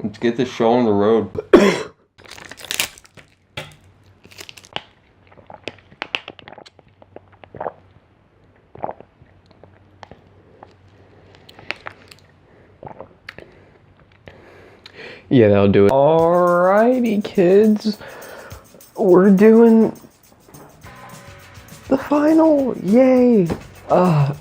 Let's get this show on the road. Yeah, that'll do it. Alrighty, kids. We're doing the final. Yay. Oh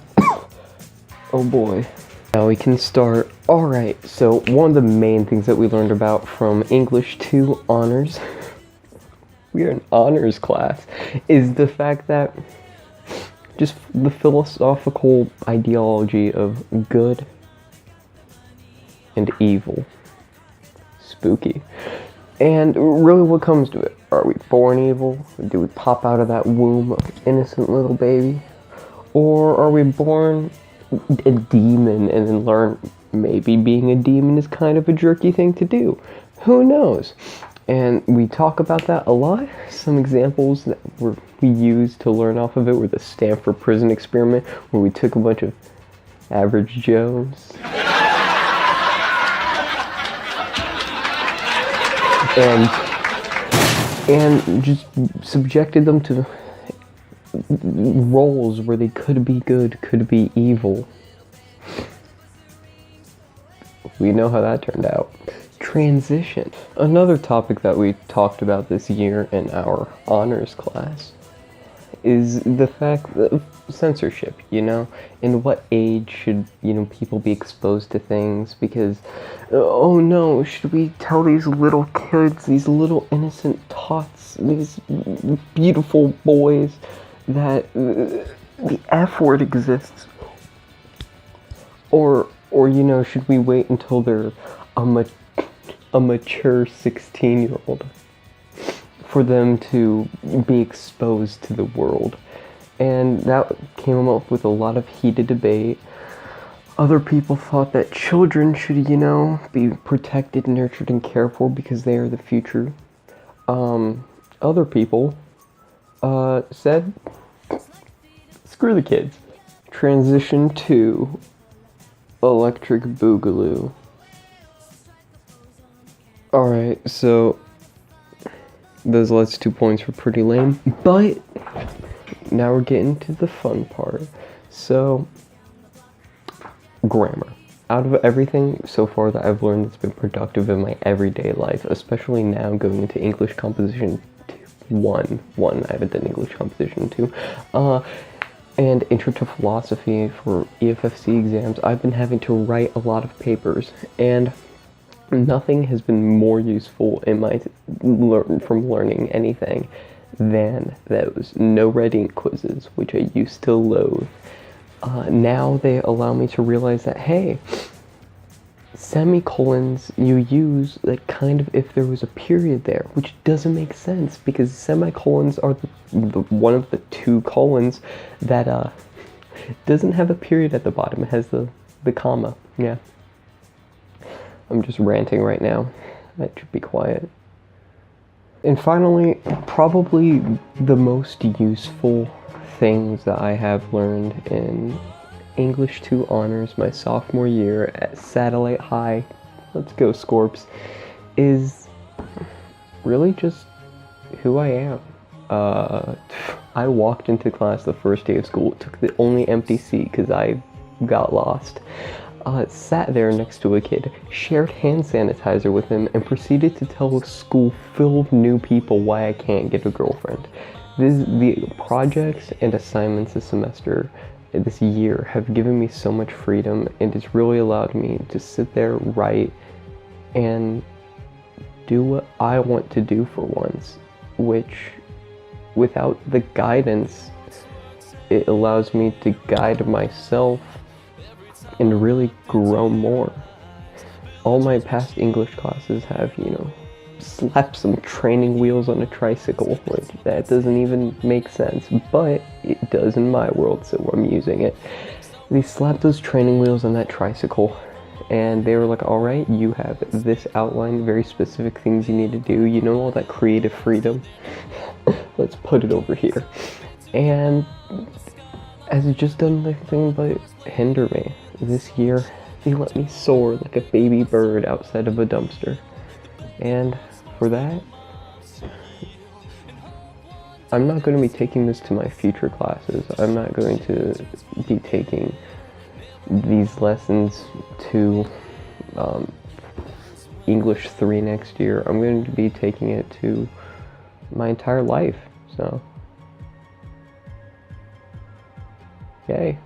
boy. Now we can start. Alright, so one of the main things that we learned about from English 2 honors, we are an honors class, is the fact that just the philosophical ideology of good and evil. Spooky. And really, what comes to it? Are we born evil? Do we pop out of that womb of innocent little baby? Or are we born a demon and then learn maybe being a demon is kind of a jerky thing to do? Who knows? And we talk about that a lot. Some examples that we used to learn off of it were the Stanford Prison Experiment, where we took a bunch of average Joes and just subjected them to roles where they could be good, could be evil. We know how that turned out. Transition. Another topic that we talked about this year in our honors class is the fact of censorship, in what age should, people be exposed to things, because, oh no, should we tell these little kids, these little innocent tots, these beautiful boys, that the F word exists? Or, should we wait until they're a mature 16-year-old for them to be exposed to the world? And that came up with a lot of heated debate. Other people thought that children should, be protected, nurtured, and cared for because they are the future. Other people said, screw the kids. Transition to Electric Boogaloo. Alright, so those last 2 points were pretty lame, but now we're getting to the fun part. So, grammar. Out of everything so far that I've learned that's been productive in my everyday life, especially now going into English Composition 1, I haven't done English Composition 2, and Intro to Philosophy for EFFC exams, I've been having to write a lot of papers, and nothing has been more useful in my from learning anything than those no-writing quizzes, which I used to loathe. Now they allow me to realize that, hey, semicolons you use like kind of if there was a period there, which doesn't make sense because semicolons are the one of the 2 colons that doesn't have a period at the bottom. It has the comma. Yeah. I'm just ranting right now. I should be quiet. And finally, probably the most useful things that I have learned in English 2 honors my sophomore year at Satellite High, let's go Scorps, is really just who I am. I walked into class the first day of school, took the only empty seat because I got lost. Sat there next to a kid, shared hand sanitizer with him, and proceeded to tell a school full of new people why I can't get a girlfriend. The projects and assignments this year have given me so much freedom, and it's really allowed me to sit there, write, and do what I want to do for once, which, without the guidance, it allows me to guide myself and really grow more. All my past English classes have, slapped some training wheels on a tricycle, which that doesn't even make sense, but it does in my world, so I'm using it. They slapped those training wheels on that tricycle, and they were like, alright, you have this outline, very specific things you need to do, all that creative freedom. Let's put it over here. And has it just done nothing but hinder me? This year They let me soar like a baby bird outside of a dumpster. And for that, I'm not going to be taking this to my future classes. I'm not going to be taking these lessons to English 3 next year. I'm going to be taking it to my entire life. So, yay.